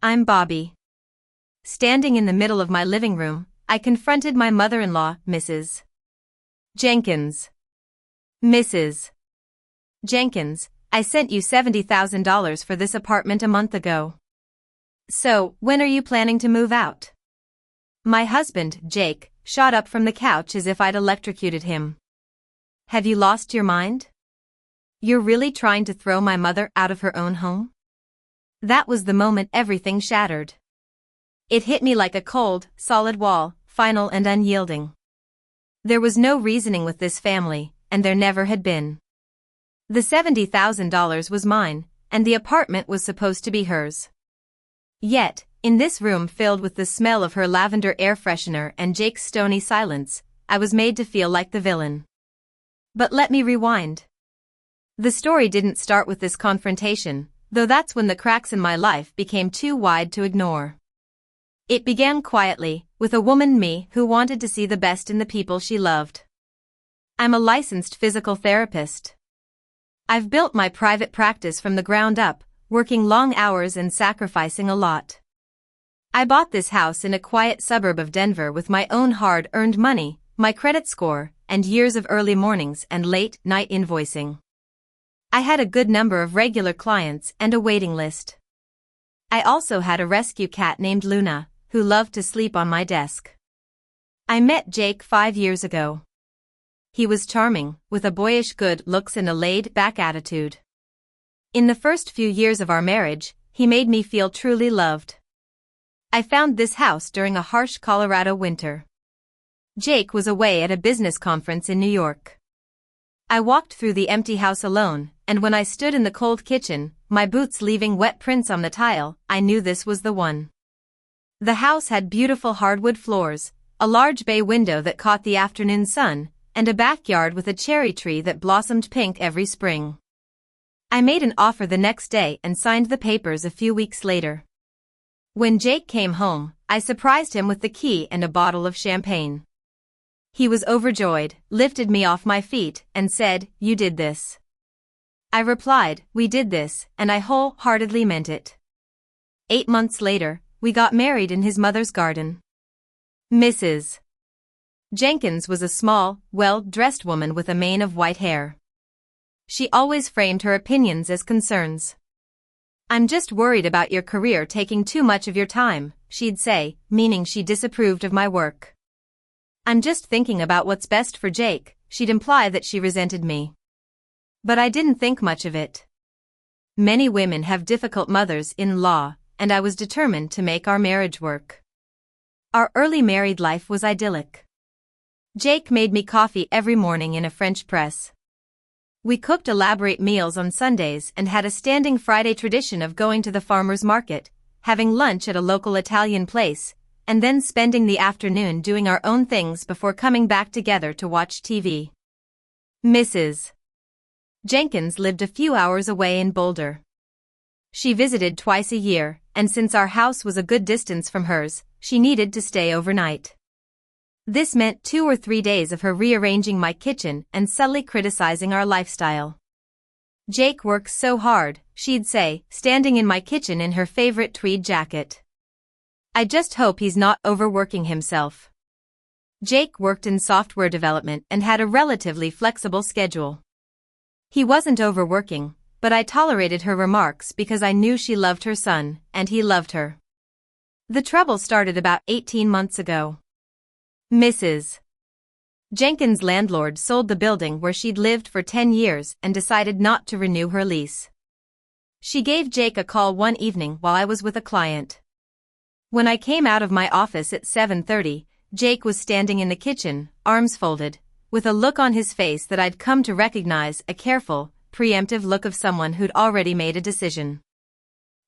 I'm Bobby. Standing in the middle of my living room, I confronted my mother-in-law, Mrs. Jenkins. Mrs. Jenkins, I sent you $70,000 for this apartment a month ago. So, when are you planning to move out? My husband, Jake, shot up from the couch as if I'd electrocuted him. Have you lost your mind? You're really trying to throw my mother out of her own home? That was the moment everything shattered. It hit me like a cold, solid wall, final and unyielding. There was no reasoning with this family, and there never had been. The $70,000 was mine, and the apartment was supposed to be hers. Yet, in this room filled with the smell of her lavender air freshener and Jake's stony silence, I was made to feel like the villain. But let me rewind. The story didn't start with this confrontation, though that's when the cracks in my life became too wide to ignore. It began quietly, with a woman me who wanted to see the best in the people she loved. I'm a licensed physical therapist. I've built my private practice from the ground up, working long hours and sacrificing a lot. I bought this house in a quiet suburb of Denver with my own hard-earned money, my credit score, and years of early mornings and late-night invoicing. I had a good number of regular clients and a waiting list. I also had a rescue cat named Luna, who loved to sleep on my desk. I met Jake 5 years ago. He was charming, with a boyish good looks and a laid-back attitude. In the first few years of our marriage, he made me feel truly loved. I found this house during a harsh Colorado winter. Jake was away at a business conference in New York. I walked through the empty house alone, and when I stood in the cold kitchen, my boots leaving wet prints on the tile, I knew this was the one. The house had beautiful hardwood floors, a large bay window that caught the afternoon sun, and a backyard with a cherry tree that blossomed pink every spring. I made an offer the next day and signed the papers a few weeks later. When Jake came home, I surprised him with the key and a bottle of champagne. He was overjoyed, lifted me off my feet, and said, "You did this." I replied, "We did this," and I wholeheartedly meant it. 8 months later, we got married in his mother's garden. Mrs. Jenkins was a small, well-dressed woman with a mane of white hair. She always framed her opinions as concerns. "I'm just worried about your career taking too much of your time," she'd say, meaning she disapproved of my work. "I'm just thinking about what's best for Jake," she'd imply that she resented me. But I didn't think much of it. Many women have difficult mothers-in-law, and I was determined to make our marriage work. Our early married life was idyllic. Jake made me coffee every morning in a French press. We cooked elaborate meals on Sundays and had a standing Friday tradition of going to the farmer's market, having lunch at a local Italian place, and then spending the afternoon doing our own things before coming back together to watch TV. Mrs. Jenkins lived a few hours away in Boulder. She visited twice a year, and since our house was a good distance from hers, she needed to stay overnight. This meant 2 or 3 days of her rearranging my kitchen and subtly criticizing our lifestyle. "Jake works so hard," she'd say, standing in my kitchen in her favorite tweed jacket. "I just hope he's not overworking himself." Jake worked in software development and had a relatively flexible schedule. He wasn't overworking, but I tolerated her remarks because I knew she loved her son, and he loved her. The trouble started about 18 months ago. Mrs. Jenkins' landlord sold the building where she'd lived for 10 years and decided not to renew her lease. She gave Jake a call one evening while I was with a client. When I came out of my office at 7:30, Jake was standing in the kitchen, arms folded, with a look on his face that I'd come to recognize, a careful, preemptive look of someone who'd already made a decision.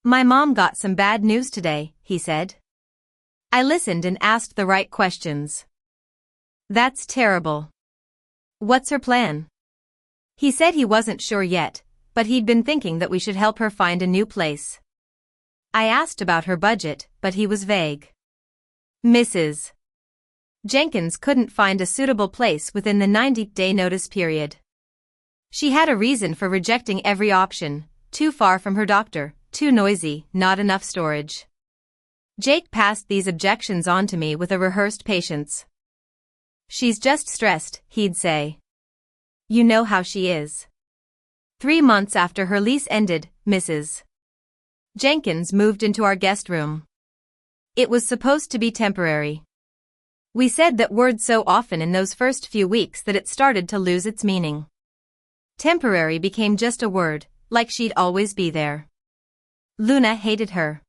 "My mom got some bad news today," he said. I listened and asked the right questions. "That's terrible. What's her plan?" He said he wasn't sure yet, but he'd been thinking that we should help her find a new place. I asked about her budget, but he was vague. Mrs. Jenkins couldn't find a suitable place within the 90-day notice period. She had a reason for rejecting every option: too far from her doctor, too noisy, not enough storage. Jake passed these objections on to me with a rehearsed patience. "She's just stressed," he'd say. "You know how she is." 3 months after her lease ended, Mrs. Jenkins moved into our guest room. It was supposed to be temporary. We said that word so often in those first few weeks that it started to lose its meaning. Temporary became just a word, like she'd always be there. Luna hated her.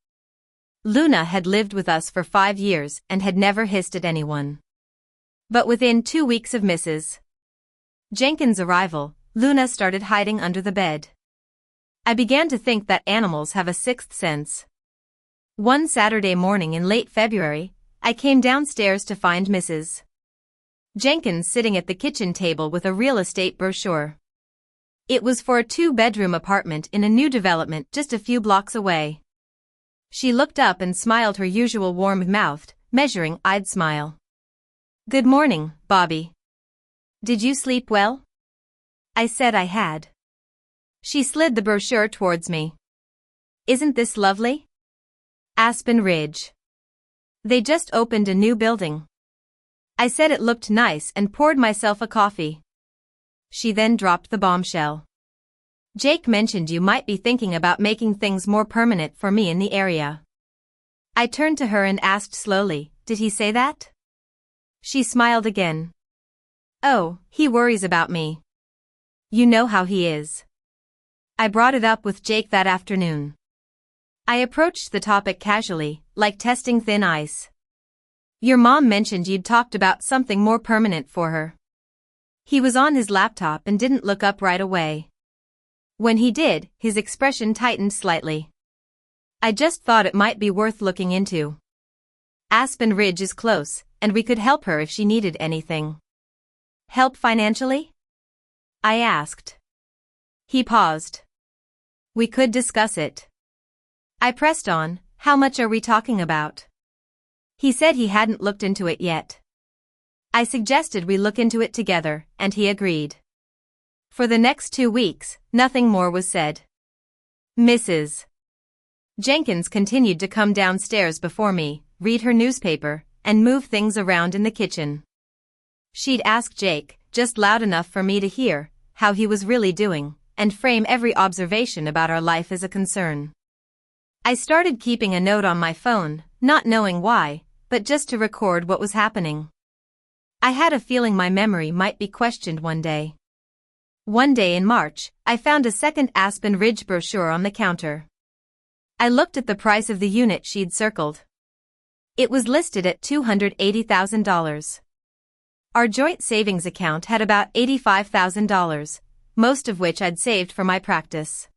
Luna had lived with us for 5 years and had never hissed at anyone. But within 2 weeks of Mrs. Jenkins' arrival, Luna started hiding under the bed. I began to think that animals have a sixth sense. One Saturday morning in late February, I came downstairs to find Mrs. Jenkins sitting at the kitchen table with a real estate brochure. It was for a 2-bedroom apartment in a new development just a few blocks away. She looked up and smiled her usual warm-mouthed, measuring-eyed smile. "Good morning, Bobby. Did you sleep well?" I said I had. She slid the brochure towards me. "Isn't this lovely? Aspen Ridge. They just opened a new building." I said it looked nice and poured myself a coffee. She then dropped the bombshell. "Jake mentioned you might be thinking about making things more permanent for me in the area." I turned to her and asked slowly, "Did he say that?" She smiled again. "Oh, he worries about me. You know how he is." I brought it up with Jake that afternoon. I approached the topic casually, like testing thin ice. "Your mom mentioned you'd talked about something more permanent for her." He was on his laptop and didn't look up right away. When he did, his expression tightened slightly. "I just thought it might be worth looking into. Aspen Ridge is close, and we could help her if she needed anything." "Help financially?" I asked. He paused. "We could discuss it." I pressed on, "How much are we talking about?" He said he hadn't looked into it yet. I suggested we look into it together, and he agreed. For the next 2 weeks, nothing more was said. Mrs. Jenkins continued to come downstairs before me, read her newspaper, and move things around in the kitchen. She'd ask Jake, just loud enough for me to hear, how he was really doing, and frame every observation about our life as a concern. I started keeping a note on my phone, not knowing why, but just to record what was happening. I had a feeling my memory might be questioned one day. One day in March, I found a second Aspen Ridge brochure on the counter. I looked at the price of the unit she'd circled. It was listed at $280,000. Our joint savings account had about $85,000, most of which I'd saved for my practice.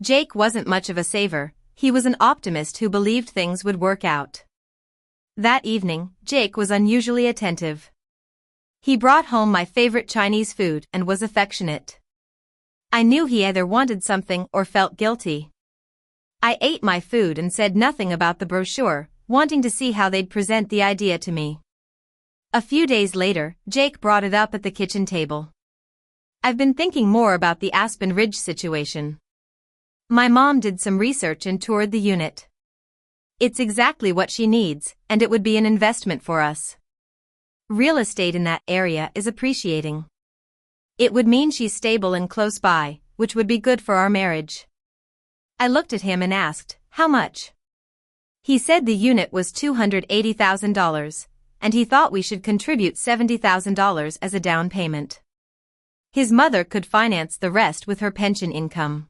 Jake wasn't much of a saver, he was an optimist who believed things would work out. That evening, Jake was unusually attentive. He brought home my favorite Chinese food and was affectionate. I knew he either wanted something or felt guilty. I ate my food and said nothing about the brochure, wanting to see how they'd present the idea to me. A few days later, Jake brought it up at the kitchen table. "I've been thinking more about the Aspen Ridge situation. My mom did some research and toured the unit. It's exactly what she needs, and it would be an investment for us. Real estate in that area is appreciating. It would mean she's stable and close by, which would be good for our marriage." I looked at him and asked, "How much?" He said the unit was $280,000, and he thought we should contribute $70,000 as a down payment. His mother could finance the rest with her pension income.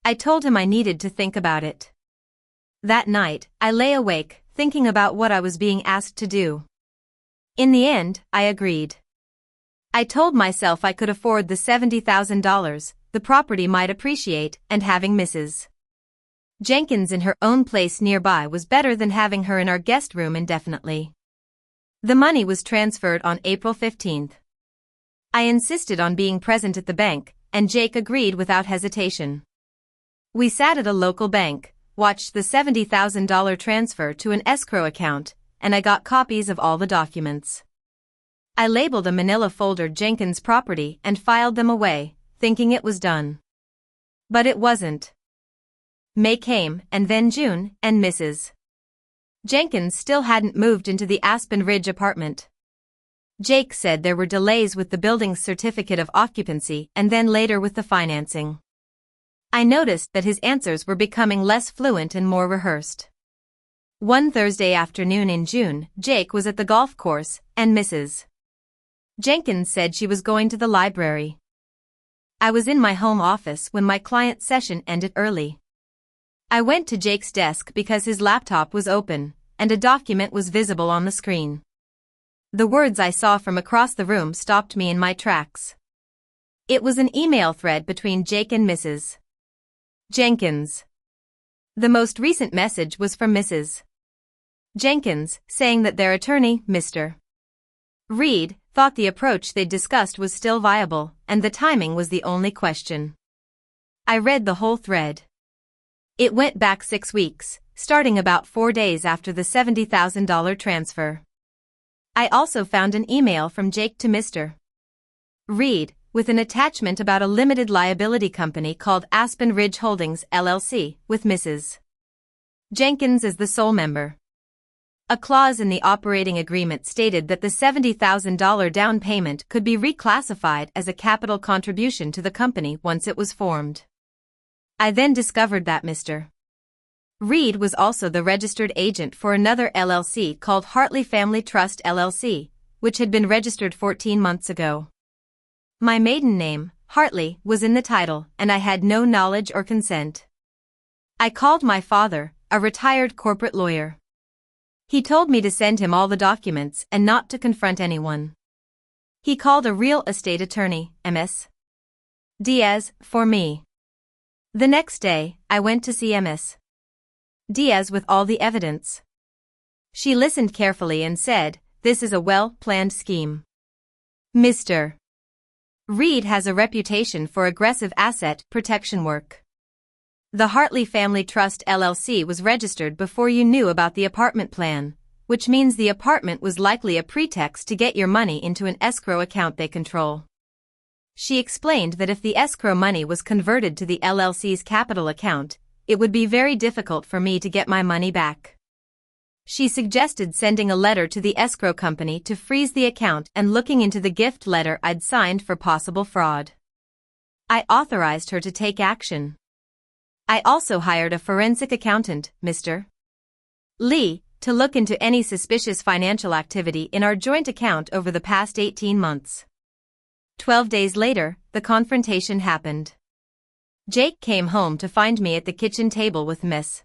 I told him I needed to think about it. That night, I lay awake, thinking about what I was being asked to do. In the end, I agreed. I told myself I could afford the $70,000, the property might appreciate, and having Mrs. Jenkins in her own place nearby was better than having her in our guest room indefinitely. The money was transferred on April 15th. I insisted on being present at the bank, and Jake agreed without hesitation. We sat at a local bank, watched the $70,000 transfer to an escrow account, and I got copies of all the documents. I labeled a manila folder Jenkins property and filed them away, thinking it was done. But it wasn't. May came, and then June, and Mrs. Jenkins still hadn't moved into the Aspen Ridge apartment. Jake said there were delays with the building's certificate of occupancy and then later with the financing. I noticed that his answers were becoming less fluent and more rehearsed. One Thursday afternoon in June, Jake was at the golf course, and Mrs. Jenkins said she was going to the library. I was in my home office when my client's session ended early. I went to Jake's desk because his laptop was open, and a document was visible on the screen. The words I saw from across the room stopped me in my tracks. It was an email thread between Jake and Mrs. Jenkins. The most recent message was from Mrs. Jenkins, saying that their attorney, Mr. Reed, thought the approach they'd discussed was still viable, and the timing was the only question. I read the whole thread. It went back 6 weeks, starting about 4 days after the $70,000 transfer. I also found an email from Jake to Mr. Reed, with an attachment about a limited liability company called Aspen Ridge Holdings, LLC, with Mrs. Jenkins as the sole member. A clause in the operating agreement stated that the $70,000 down payment could be reclassified as a capital contribution to the company once it was formed. I then discovered that Mr. Reed was also the registered agent for another LLC called Hartley Family Trust LLC, which had been registered 14 months ago. My maiden name, Hartley, was in the title, and I had no knowledge or consent. I called my father, a retired corporate lawyer. He told me to send him all the documents and not to confront anyone. He called a real estate attorney, Ms. Diaz, for me. The next day, I went to see Ms. Diaz with all the evidence. She listened carefully and said, "This is a well-planned scheme. Mr. Reed has a reputation for aggressive asset protection work. The Hartley Family Trust LLC was registered before you knew about the apartment plan, which means the apartment was likely a pretext to get your money into an escrow account they control." She explained that if the escrow money was converted to the LLC's capital account, it would be very difficult for me to get my money back. She suggested sending a letter to the escrow company to freeze the account and looking into the gift letter I'd signed for possible fraud. I authorized her to take action. I also hired a forensic accountant, Mr. Lee, to look into any suspicious financial activity in our joint account over the past 18 months. 12 days later, the confrontation happened. Jake came home to find me at the kitchen table with Miss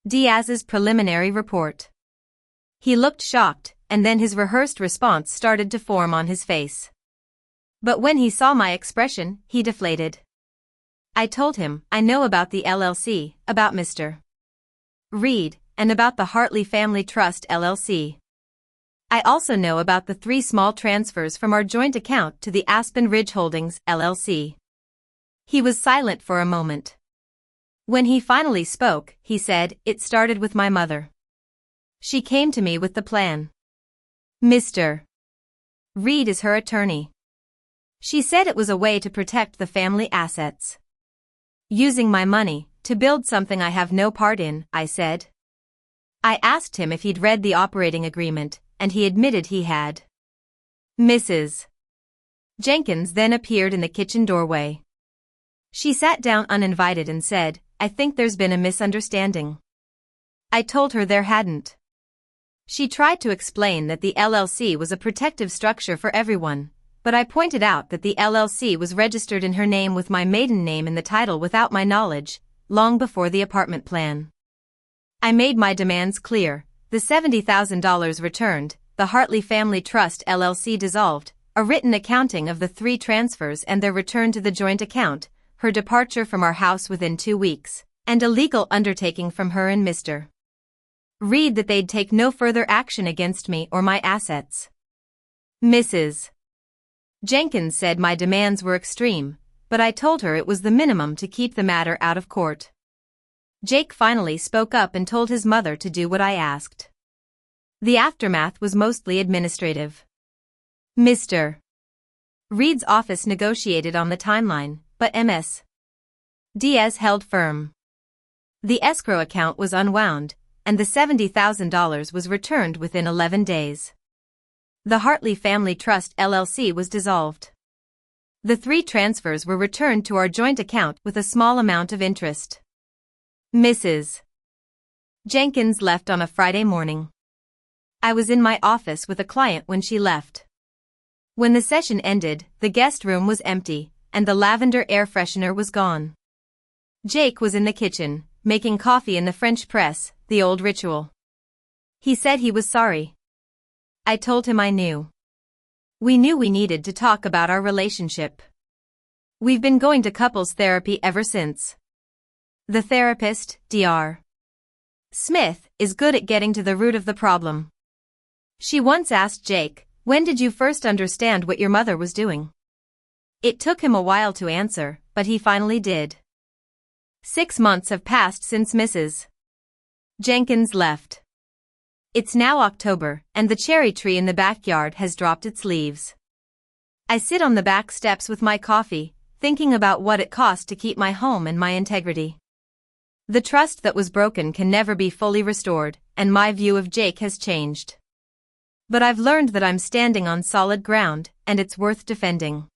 Diaz's preliminary report. He looked shocked, and then his rehearsed response started to form on his face. But when he saw my expression, he deflated. I told him, I know about the LLC, about Mr. Reed, and about the Hartley Family Trust LLC. I also know about the 3 small transfers from our joint account to the Aspen Ridge Holdings, LLC. He was silent for a moment. When he finally spoke, he said, "It started with my mother. She came to me with the plan. Mr. Reed is her attorney. She said it was a way to protect the family assets. Using my money, to build something I have no part in," I said. I asked him if he'd read the operating agreement, and he admitted he had. Mrs. Jenkins then appeared in the kitchen doorway. She sat down uninvited and said, "I think there's been a misunderstanding." I told her there hadn't. She tried to explain that the LLC was a protective structure for everyone, but I pointed out that the LLC was registered in her name with my maiden name in the title without my knowledge, long before the apartment plan. I made my demands clear: the $70,000 returned, the Hartley Family Trust LLC dissolved, a written accounting of the 3 transfers and their return to the joint account, her departure from our house within 2 weeks, and a legal undertaking from her and Mr. Reed that they'd take no further action against me or my assets. Mrs. Jenkins said my demands were extreme, but I told her it was the minimum to keep the matter out of court. Jake finally spoke up and told his mother to do what I asked. The aftermath was mostly administrative. Mr. Reed's office negotiated on the timeline, but Ms. Diaz held firm. The escrow account was unwound, and the $70,000 was returned within 11 days. The Hartley Family Trust LLC was dissolved. The 3 transfers were returned to our joint account with a small amount of interest. Mrs. Jenkins left on a Friday morning. I was in my office with a client when she left. When the session ended, the guest room was empty, and the lavender air freshener was gone. Jake was in the kitchen, making coffee in the French press, the old ritual. He said he was sorry. I told him I knew. We knew we needed to talk about our relationship. We've been going to couples therapy ever since. The therapist, Dr. Smith, is good at getting to the root of the problem. She once asked Jake, "When did you first understand what your mother was doing?" It took him a while to answer, but he finally did. 6 months have passed since Mrs. Jenkins left. It's now October, and the cherry tree in the backyard has dropped its leaves. I sit on the back steps with my coffee, thinking about what it cost to keep my home and my integrity. The trust that was broken can never be fully restored, and my view of Jake has changed. But I've learned that I'm standing on solid ground, and it's worth defending.